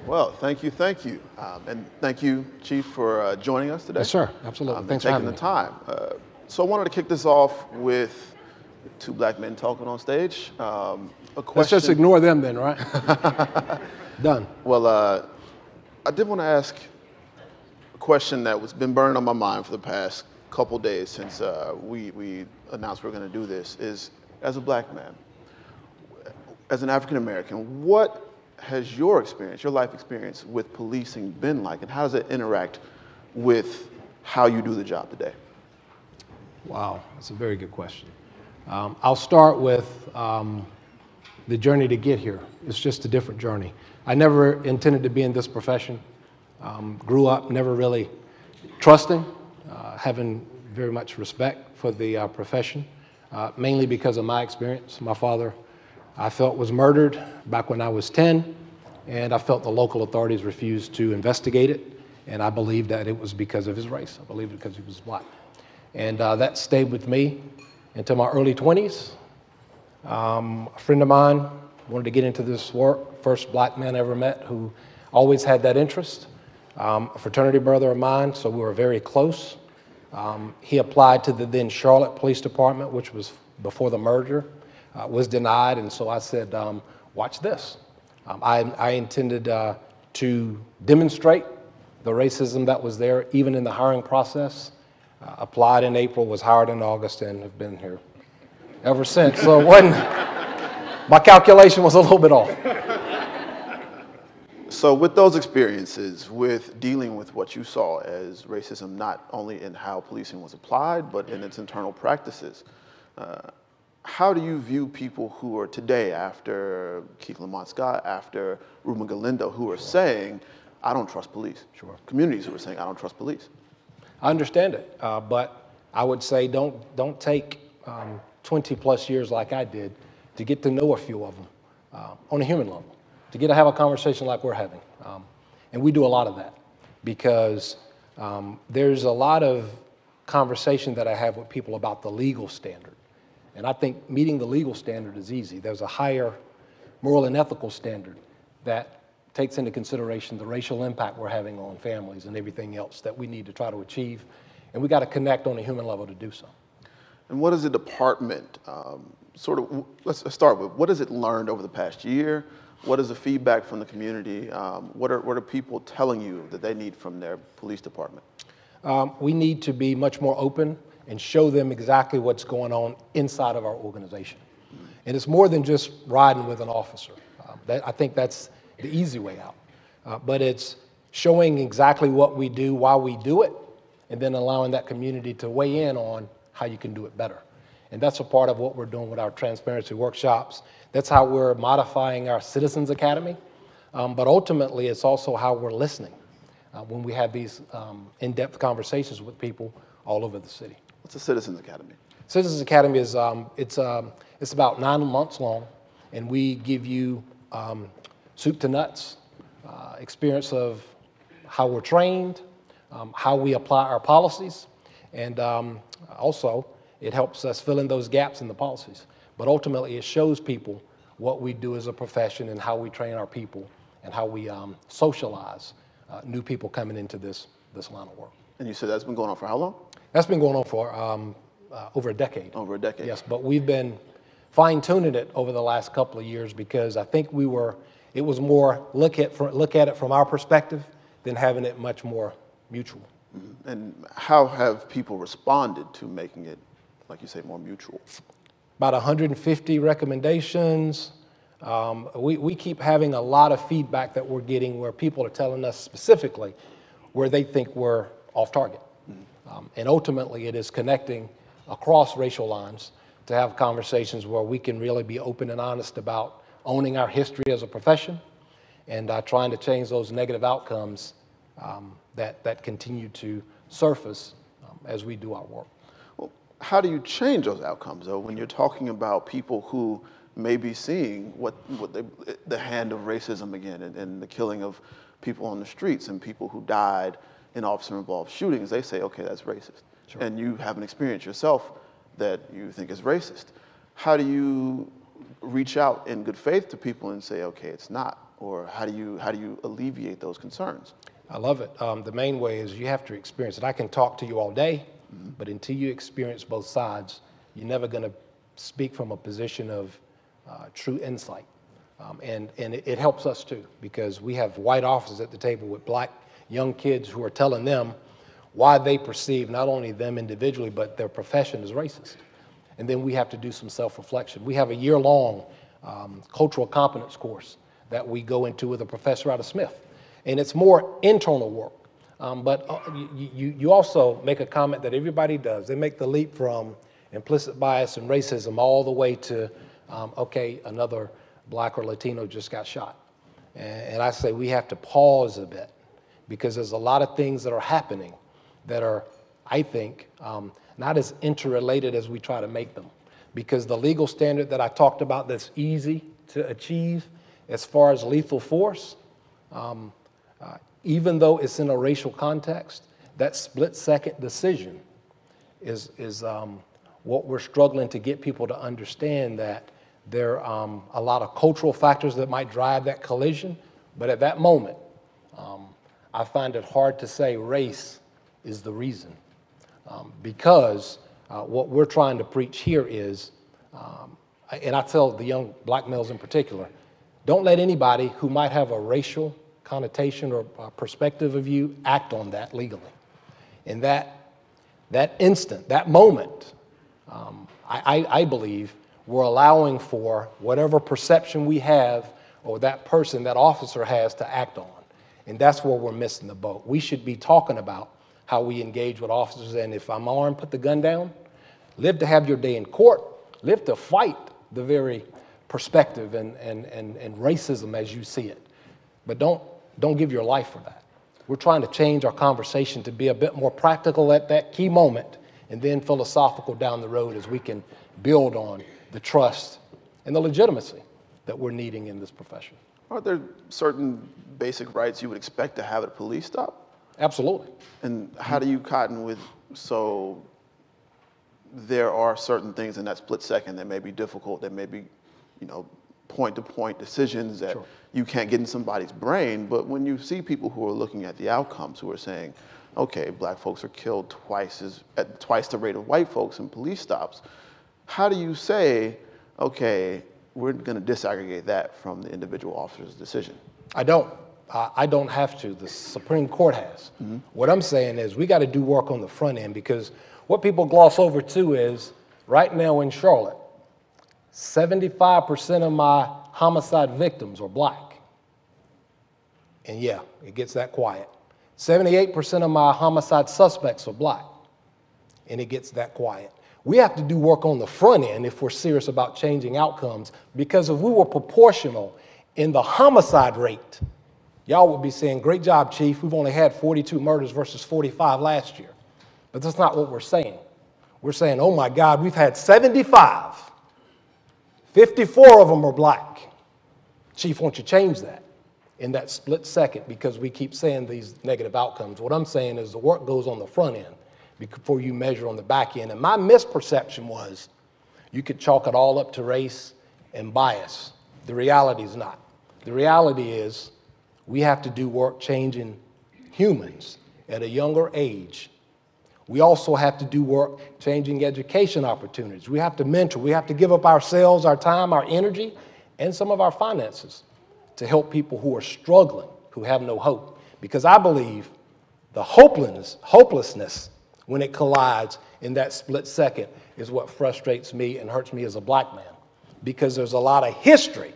Well, thank you, and thank you, Chief, for joining us today. Yes, sir. Absolutely. Thanks for taking having the me. time. So I wanted to kick this off with two black men talking on stage. A question. Let's just ignore them then, right? Done. Well, I did want to ask a question that was been burning on my mind for the past couple days since we announced we were going to do this. Is, as a black man, as an African American, what has your experience, your life experience with policing been like, and how does it interact with how you do the job today? Wow, that's a very good question. I'll start with the journey to get here. It's just a different journey. I never intended to be in this profession. Grew up never really trusting, having very much respect for the profession, mainly because of my experience. My father, I felt, was murdered back when I was 10, and I felt the local authorities refused to investigate it, and I believed that it was because of his race. I believed it because he was black. And that stayed with me until my early 20s. A friend of mine wanted to get into this work, first black man I ever met who always had that interest, a fraternity brother of mine, so we were very close. He applied to the then Charlotte Police Department, which was before the merger, was denied, and so I said, watch this. I intended to demonstrate the racism that was there, even in the hiring process. Applied in April, was hired in August, and have been here ever since. So my calculation was a little bit off. So with those experiences, with dealing with what you saw as racism, not only in how policing was applied, but in its internal practices, how do you view people who are today, after Keith Lamont Scott, after Ruben Galindo, who are saying, I don't trust police? Sure. Communities who are saying, I don't trust police. I understand it, but I would say don't take 20 plus years like I did to get to know a few of them on a human level, to get to have a conversation like we're having. And we do a lot of that because there's a lot of conversation that I have with people about the legal standard. And I think meeting the legal standard is easy. There's a higher moral and ethical standard that takes into consideration the racial impact we're having on families and everything else that we need to try to achieve. And we got to connect on a human level to do so. And what is the department, let's start with, what has it learned over the past year? What is the feedback from the community? What are people telling you that they need from their police department? We need to be much more open and show them exactly what's going on inside of our organization. And it's more than just riding with an officer. I think that's the easy way out. But it's showing exactly what we do, why we do it, and then allowing that community to weigh in on how you can do it better. And that's a part of what we're doing with our transparency workshops. That's how we're modifying our Citizens Academy. But ultimately, it's also how we're listening when we have these in-depth conversations with people all over the city. What's the Citizens Academy? Citizens Academy is it's about 9 months long, and we give you soup to nuts experience of how we're trained, how we apply our policies, and also it helps us fill in those gaps in the policies. But ultimately, it shows people what we do as a profession and how we train our people and how we socialize new people coming into this line of work. And you said that's been going on for how long? That's been going on for over a decade. Over a decade. Yes, but we've been fine-tuning it over the last couple of years because I think it was more look at it from our perspective than having it much more mutual. Mm-hmm. And how have people responded to making it, like you say, more mutual? About 150 recommendations. We keep having a lot of feedback that we're getting where people are telling us specifically where they think we're off target. And ultimately, it is connecting across racial lines to have conversations where we can really be open and honest about owning our history as a profession and trying to change those negative outcomes that continue to surface as we do our work. Well, how do you change those outcomes, though, when you're talking about people who may be seeing the hand of racism again and the killing of people on the streets and people who died in officer-involved shootings? They say, okay, that's racist. Sure. And you have an experience yourself that you think is racist. How do you reach out in good faith to people and say, okay, it's not? Or how do you alleviate those concerns? I love it. The main way is you have to experience it. I can talk to you all day, but until you experience both sides, you're never going to speak from a position of true insight. And it helps us too, because we have white officers at the table with black young kids who are telling them why they perceive not only them individually, but their profession as racist. And then we have to do some self-reflection. We have a year-long cultural competence course that we go into with a professor out of Smith. And it's more internal work. But you also make a comment that everybody does. They make the leap from implicit bias and racism all the way to, okay, another black or Latino just got shot. And I say we have to pause a bit, because there's a lot of things that are happening that are, I think, not as interrelated as we try to make them. Because the legal standard that I talked about that's easy to achieve as far as lethal force, even though it's in a racial context, that split-second decision is what we're struggling to get people to understand, that there are a lot of cultural factors that might drive that collision. But at that moment, I find it hard to say race is the reason, because what we're trying to preach here is, and I tell the young black males in particular, don't let anybody who might have a racial connotation or perspective of you act on that legally. And that instant, that moment, I believe we're allowing for whatever perception we have or that person, that officer has to act on. And that's where we're missing the boat. We should be talking about how we engage with officers. And if I'm armed, put the gun down. Live to have your day in court. Live to fight the very perspective and racism as you see it. But don't give your life for that. We're trying to change our conversation to be a bit more practical at that key moment, and then philosophical down the road as we can build on the trust and the legitimacy that we're needing in this profession. Are there certain basic rights you would expect to have at a police stop? Absolutely. And how do you cotton with, so there are certain things in that split second that may be difficult, that may be, point-to-point decisions that you can't get in somebody's brain, but when you see people who are looking at the outcomes, who are saying, okay, black folks are killed at twice the rate of white folks in police stops, how do you say, okay, we're going to disaggregate that from the individual officer's decision? I don't have to. The Supreme Court has. Mm-hmm. What I'm saying is we got to do work on the front end, because what people gloss over too is right now in Charlotte, 75% of my homicide victims are black. And yeah, it gets that quiet. 78% of my homicide suspects are black. And it gets that quiet. We have to do work on the front end if we're serious about changing outcomes, because if we were proportional in the homicide rate, y'all would be saying, great job, Chief. We've only had 42 murders versus 45 last year. But that's not what we're saying. We're saying, oh my God, we've had 75. 54 of them are black. Chief, won't you change that in that split second, because we keep saying these negative outcomes. What I'm saying is the work goes on the front end before you measure on the back end. And my misperception was you could chalk it all up to race and bias. The reality is not. The reality is we have to do work changing humans at a younger age. We also have to do work changing education opportunities. We have to mentor. We have to give up ourselves, our time, our energy, and some of our finances to help people who are struggling, who have no hope. Because I believe the hopelessness when it collides in that split second is what frustrates me and hurts me as a black man. Because there's a lot of history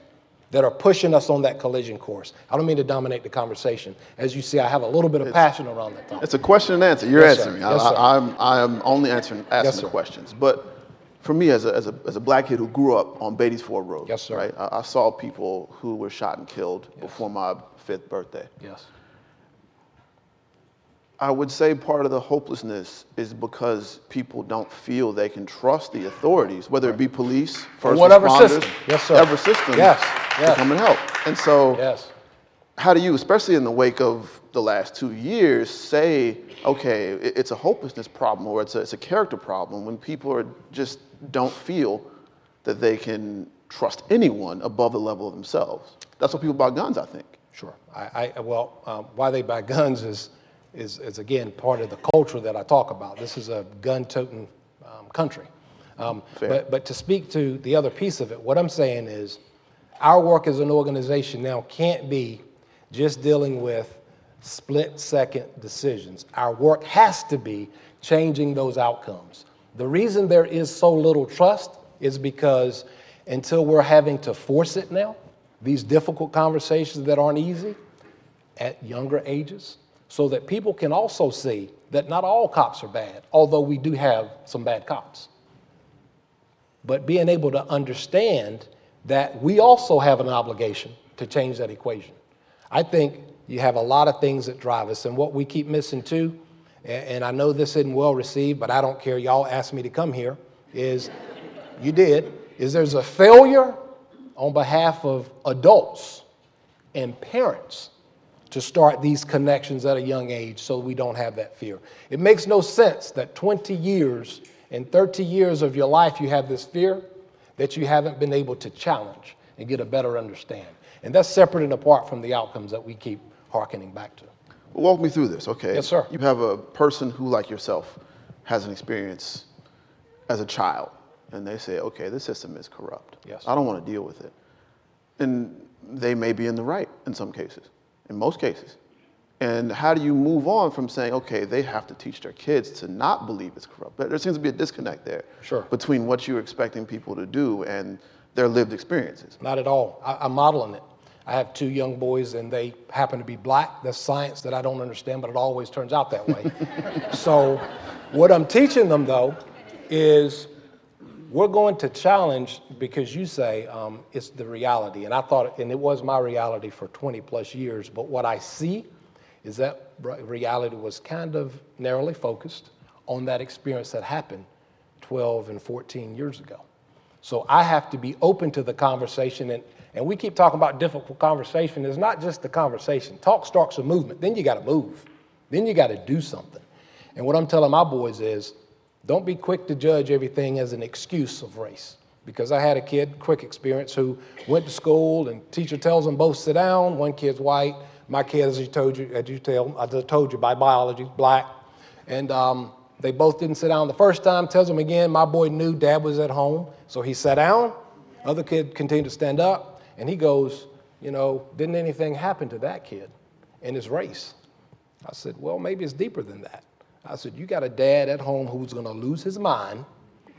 that are pushing us on that collision course. I don't mean to dominate the conversation. As you see, I have a little bit of passion around that topic. It's a question and answer. You're answering. Yes, sir. I'm only asking the questions. But for me, as a black kid who grew up on Beatties Ford Road, yes, sir. Right, I saw people who were shot and killed before my 5th birthday. Yes. I would say part of the hopelessness is because people don't feel they can trust the authorities, whether it be police, first whatever responders, system. Yes, sir. whatever system, to come and help. And so, how do you, especially in the wake of the last 2 years, say, okay, it's a hopelessness problem or it's a character problem when people just don't feel that they can trust anyone above the level of themselves. That's what people buy guns, I think. Sure. Why they buy guns is again part of the culture that I talk about. This is a gun-toting country. But to speak to the other piece of it, what I'm saying is our work as an organization now can't be just dealing with split-second decisions. Our work has to be changing those outcomes. The reason there is so little trust is because until we're having to force it now, these difficult conversations that aren't easy at younger ages, so that people can also see that not all cops are bad, although we do have some bad cops. But being able to understand that we also have an obligation to change that equation. I think you have a lot of things that drive us, and what we keep missing too, and I know this isn't well received, but I don't care, y'all asked me to come here, is there's a failure on behalf of adults and parents to start these connections at a young age so we don't have that fear. It makes no sense that 20 years and 30 years of your life you have this fear that you haven't been able to challenge and get a better understanding. And that's separate and apart from the outcomes that we keep hearkening back to. Walk me through this, okay? Yes, sir. You have a person who, like yourself, has an experience as a child, and they say, okay, this system is corrupt. Yes. I don't want to deal with it. And they may be in the right in some cases, in most cases. And how do you move on from saying, okay, they have to teach their kids to not believe it's corrupt? But there seems to be a disconnect there between what you're expecting people to do and their lived experiences. Not at all. I'm modeling it. I have 2 young boys, and they happen to be black. That's science that I don't understand, but it always turns out that way. So what I'm teaching them, though, is we're going to challenge, because you say it's the reality. And I thought, and it was my reality for 20 plus years, but what I see is that reality was kind of narrowly focused on that experience that happened 12 and 14 years ago. So I have to be open to the conversation, and we keep talking about difficult conversation. It's not just the conversation. Talk starts a movement, then you gotta move. Then you gotta do something. And what I'm telling my boys is, don't be quick to judge everything as an excuse of race. Because I had a kid, quick experience, who went to school and teacher tells them both sit down. One kid's white. My kid, I just told you by biology, black. And they both didn't sit down the first time. Tells them again, my boy knew dad was at home. So he sat down. Other kid continued to stand up. And he goes, you know, didn't anything happen to that kid in his race? I said, well, maybe it's deeper than that. I said, you got a dad at home who's going to lose his mind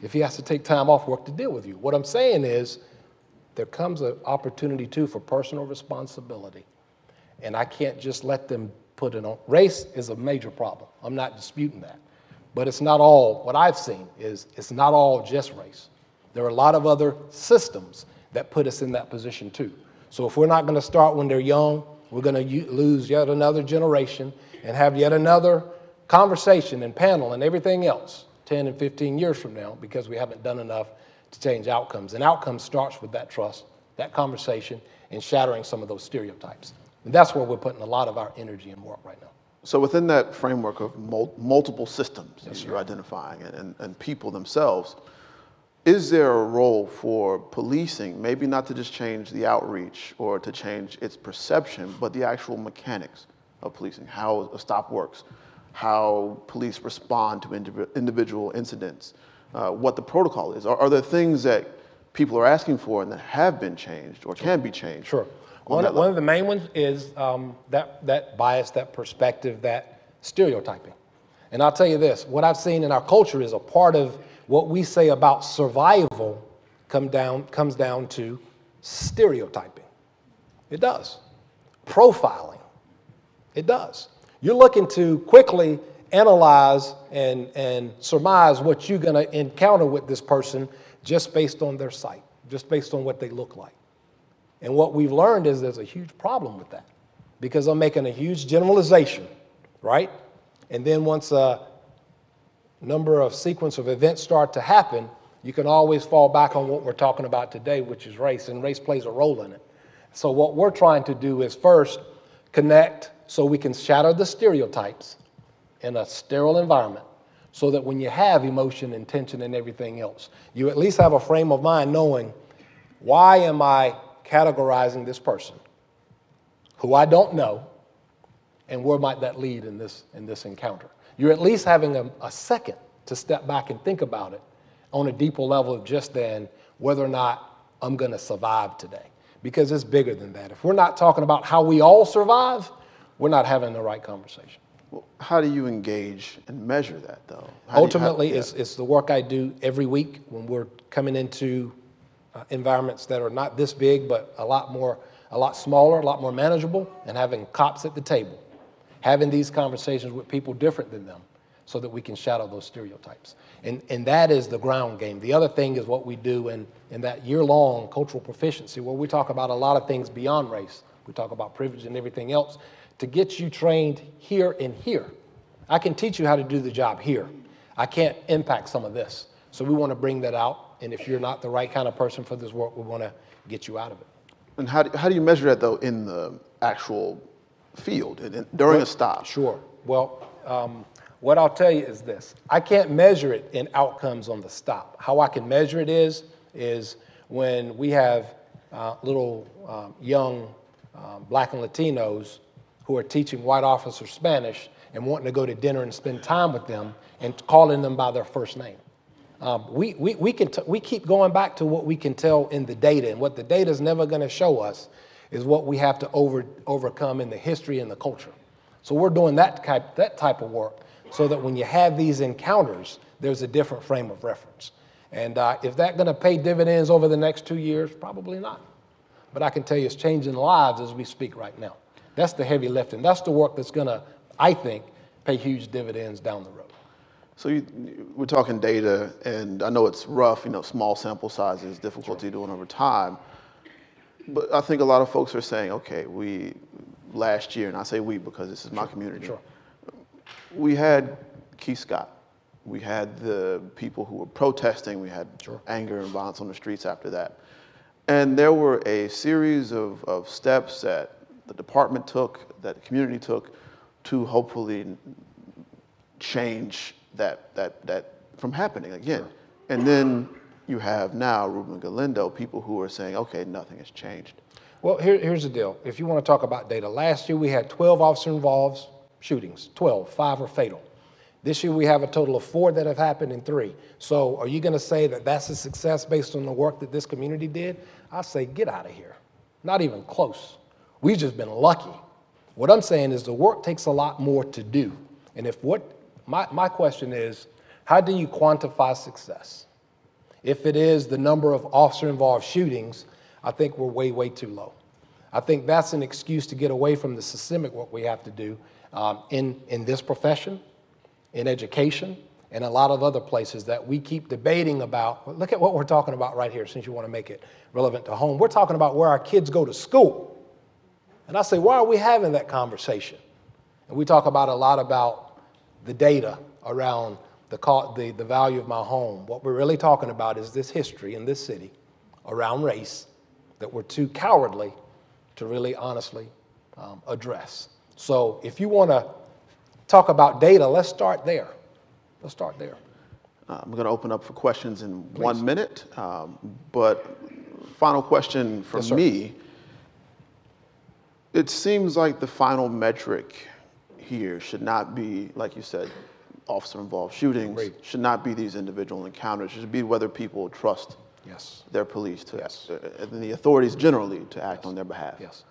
if he has to take time off work to deal with you. What I'm saying is there comes an opportunity, too, for personal responsibility. And I can't just let them put it on. Race is a major problem. I'm not disputing that. But it's not all, what I've seen is it's not all just race. There are a lot of other systems that put us in that position, too. So if we're not going to start when they're young, we're going to lose yet another generation and have yet another conversation and panel and everything else 10 and 15 years from now because we haven't done enough to change outcomes. And outcomes starts with that trust, that conversation, and shattering some of those stereotypes. And that's where we're putting a lot of our energy and work right now. So within that framework of multiple systems that you're identifying and people themselves, is there a role for policing, maybe not to just change the outreach or to change its perception, but the actual mechanics of policing, how a stop works, how police respond to individual incidents, what the protocol is? Are there things that people are asking for and that have been changed or can be changed? Sure. One of the main ones is that bias, that perspective, that stereotyping. And I'll tell you this, what I've seen in our culture is a part of what we say about survival comes down to stereotyping. It does. Profiling. It does. You're looking to quickly analyze and surmise what you're going to encounter with this person just based on their sight, just based on what they look like. And what we've learned is there's a huge problem with that because I'm making a huge generalization, right? And then once a number of sequence of events start to happen, you can always fall back on what we're talking about today, which is race, and race plays a role in it. So what we're trying to do is first connect so we can shatter the stereotypes in a sterile environment so that when you have emotion and tension and everything else, you at least have a frame of mind knowing Why am I categorizing this person who I don't know, and where might that lead in this encounter? You're at least having a second to step back and think about it on a deeper level of just then whether or not I'm going to survive today, because it's bigger than that. If we're not talking about how we all survive, we're not having the right conversation. Well, how do you engage and measure that, though? Ultimately, it's the work I do every week when we're coming into environments that are not this big, but a lot smaller, a lot more manageable, and having cops at the table, having these conversations with people different than them so that we can shadow those stereotypes. And that is the ground game. The other thing is what we do in that year-long cultural proficiency, where we talk about a lot of things beyond race. We talk about privilege and everything else to get you trained here and here. I can teach you how to do the job here. I can't impact some of this. So we want to bring that out. And if you're not the right kind of person for this work, we want to get you out of it. And how do you measure that, though, in the actual field and during a stop? Sure. Well, what I'll tell you is this. I can't measure it in outcomes on the stop. How I can measure it is when we have little young Black and Latinos who are teaching white officers Spanish and wanting to go to dinner and spend time with them and calling them by their first name. We keep going back to what we can tell in the data, and what the data is never going to show us is what we have to overcome in the history and the culture. So we're doing that type of work so that when you have these encounters, there's a different frame of reference. And if that's going to pay dividends over the next 2 years, probably not. But I can tell you it's changing lives as we speak right now. That's the heavy lifting. That's the work that's going to, I think, pay huge dividends down the road. So we're talking data, and I know it's rough, small sample sizes, difficulty doing over time. But I think a lot of folks are saying, okay, last year, and I say we because this is my community, we had Keith Scott. We had the people who were protesting. We had anger and violence on the streets after that. And there were a series of steps that the department took, that the community took, to hopefully change that from happening again. And then you have now Ruben Galindo, people who are saying, okay, nothing has changed. Well, here's the deal. If you want to talk about data, last year we had 12 officer-involved shootings, 12, 5 were fatal. This year we have a total of 4 that have happened and 3. So are you going to say that that's a success based on the work that this community did? I say get out of here. Not even close. We've just been lucky. What I'm saying is the work takes a lot more to do. And if my question is, how do you quantify success? If it is the number of officer-involved shootings, I think we're way, way too low. I think that's an excuse to get away from the systemic work we have to do in this profession, in education, and a lot of other places that we keep debating about. Well, look at what we're talking about right here, since you want to make it relevant to home. We're talking about where our kids go to school. And I say, why are we having that conversation? And we talk about a lot about the data around the value of my home. What we're really talking about is this history in this city around race that we're too cowardly to really honestly address. So if you want to talk about data, let's start there. Let's start there. I'm going to open up for questions in 1 minute, but final question from me. It seems like the final metric here should not be, like you said, officer-involved shootings. Great. Should not be these individual encounters. It should be whether people trust their police and the authorities generally to act on their behalf. Yes.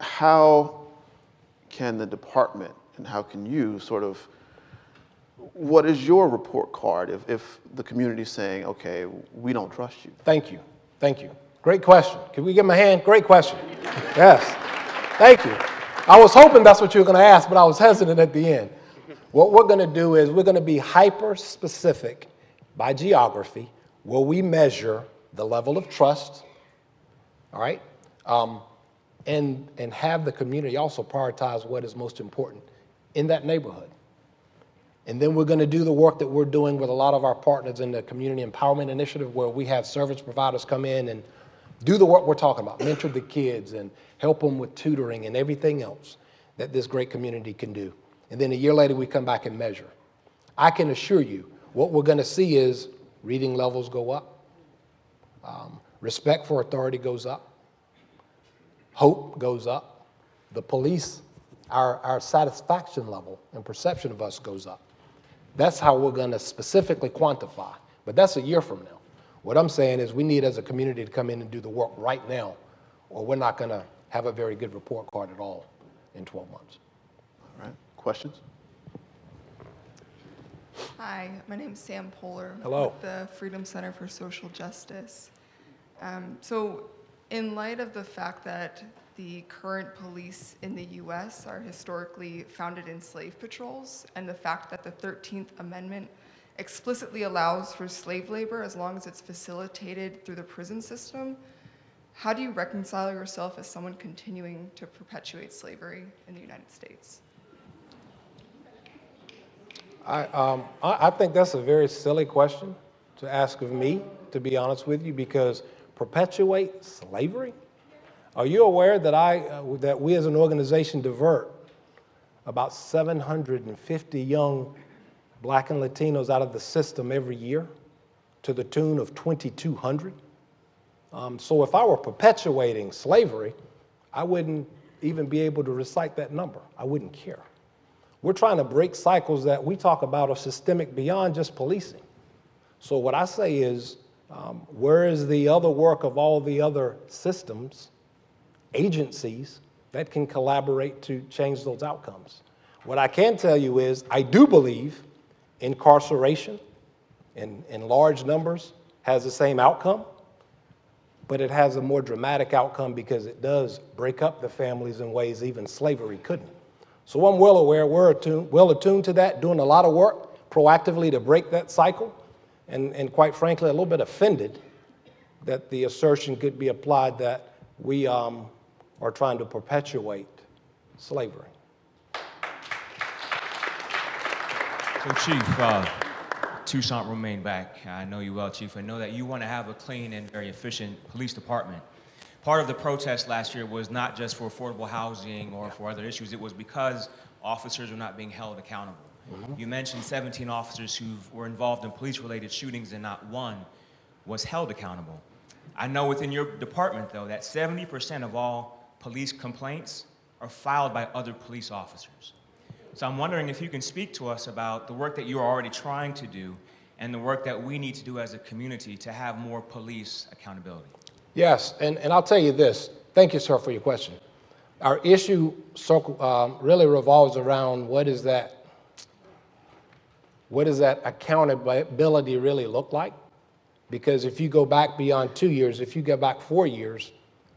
How can the department and how can you what is your report card if the community is saying, okay, we don't trust you? Thank you. Thank you. Great question. Can we give him a hand? Great question. Yes. Thank you. I was hoping that's what you were going to ask, but I was hesitant at the end. What we're going to do is we're going to be hyper-specific by geography, where we measure the level of trust, all right, and have the community also prioritize what is most important in that neighborhood. And then we're going to do the work that we're doing with a lot of our partners in the Community Empowerment Initiative, where we have service providers come in and do the work we're talking about, mentor the kids and help them with tutoring and everything else that this great community can do. And then a year later, we come back and measure. I can assure you, what we're going to see is reading levels go up, Respect for authority goes up. Hope goes up. The police, our satisfaction level and perception of us goes up. That's how we're going to specifically quantify. But that's a year from now. What I'm saying is we need as a community to come in and do the work right now, or we're not going to have a very good report card at all in 12 months. All right. Questions? Hi, my name is Sam Poehler. Hello. With the Freedom Center for Social Justice. So in light of the fact that the current police in the U.S. are historically founded in slave patrols, and the fact that the 13th Amendment explicitly allows for slave labor as long as it's facilitated through the prison system, how do you reconcile yourself as someone continuing to perpetuate slavery in the United States? I think that's a very silly question to ask of me, to be honest with you, because perpetuate slavery? Are you aware that that we as an organization divert about 750 young Black and Latinos out of the system every year to the tune of 2,200? So if I were perpetuating slavery, I wouldn't even be able to recite that number. I wouldn't care. We're trying to break cycles that we talk about are systemic beyond just policing. So what I say is, where is the other work of all the other systems, agencies that can collaborate to change those outcomes? What I can tell you is I do believe incarceration in large numbers has the same outcome, but it has a more dramatic outcome because it does break up the families in ways even slavery couldn't. So I'm well aware, we're well attuned to that, doing a lot of work proactively to break that cycle, and quite frankly, a little bit offended that the assertion could be applied that we are trying to perpetuate slavery. So, Chief, Toussaint Romaine back. I know you well, Chief. I know that you want to have a clean and very efficient police department. Part of the protest last year was not just for affordable housing or for other issues. It was because officers were not being held accountable. Mm-hmm. You mentioned 17 officers who were involved in police-related shootings and not one was held accountable. I know within your department, though, that 70% of all police complaints are filed by other police officers. So I'm wondering if you can speak to us about the work that you are already trying to do and the work that we need to do as a community to have more police accountability. Yes, and I'll tell you this. Thank you, sir, for your question. Our issue really revolves around what does that accountability really look like? Because if you go back beyond 2 years, if you go back 4 years,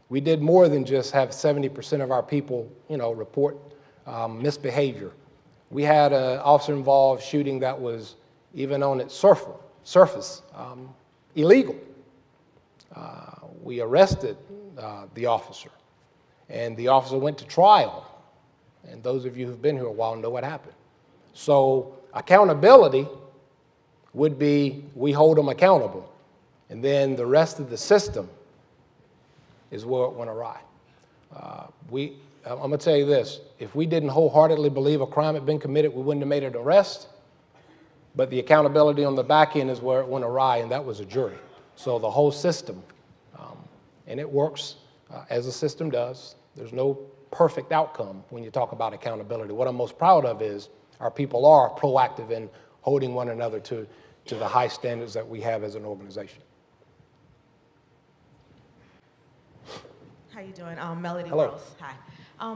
we did more than just have 70% of our people, report misbehavior. We had an officer-involved shooting that was, even on its surface, illegal. We arrested the officer, and the officer went to trial. And those of you who've been here a while know what happened. So accountability would be we hold them accountable, and then the rest of the system is where it went awry. I'm going to tell you this. If we didn't wholeheartedly believe a crime had been committed, we wouldn't have made an arrest. But the accountability on the back end is where it went awry, and that was a jury. So the whole system, and it works as a system does. There's no perfect outcome when you talk about accountability. What I'm most proud of is our people are proactive in holding one another to the high standards that we have as an organization. How you doing? Melody Hello. Gross. Hi.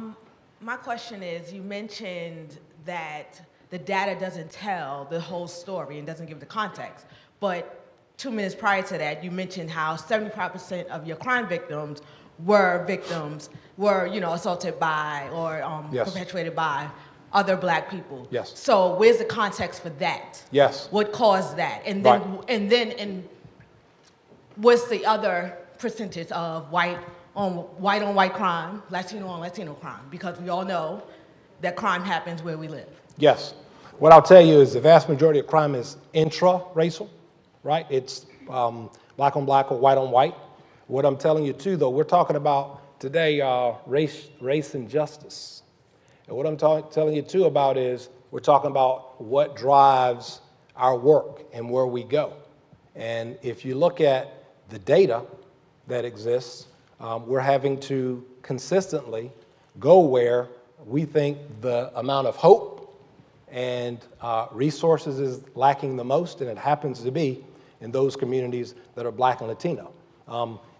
My question is, you mentioned that the data doesn't tell the whole story and doesn't give the context, but 2 minutes prior to that, you mentioned how 75% of your crime victims were assaulted by or Yes. perpetuated by other Black people. Yes. So where's the context for that? Yes. What caused that? And then what's the other percentage of white on white crime, Latino on Latino crime? Because we all know that crime happens where we live. Yes. What I'll tell you is the vast majority of crime is intra-racial, right? It's black on black or white on white. What I'm telling you too, though, we're talking about today race and justice. And what I'm telling you too about is we're talking about what drives our work and where we go. And if you look at the data that exists, we're having to consistently go where we think the amount of hope and resources is lacking the most, and it happens to be in those communities that are Black and Latino.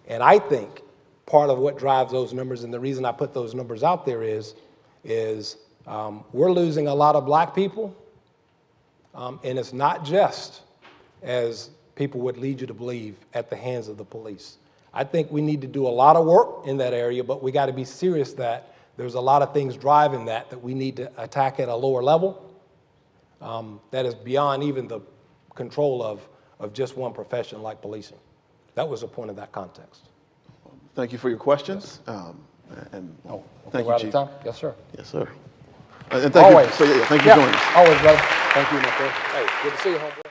And I think part of what drives those numbers, and the reason I put those numbers out there is we're losing a lot of Black people, and it's not just, as people would lead you to believe, at the hands of the police. I think we need to do a lot of work in that area, but we got to be serious that there's a lot of things driving that we need to attack at a lower level. That is beyond even the control of just one profession like policing. That was the point of that context. Thank you for your questions. Yes. Thank we're you, out Chief. of time? Yes, sir. Yes, sir. And thank Always. you. So, yeah, thank you for joining us. Always, brother. Thank you, my friend. Hey, good to see you, homeboy.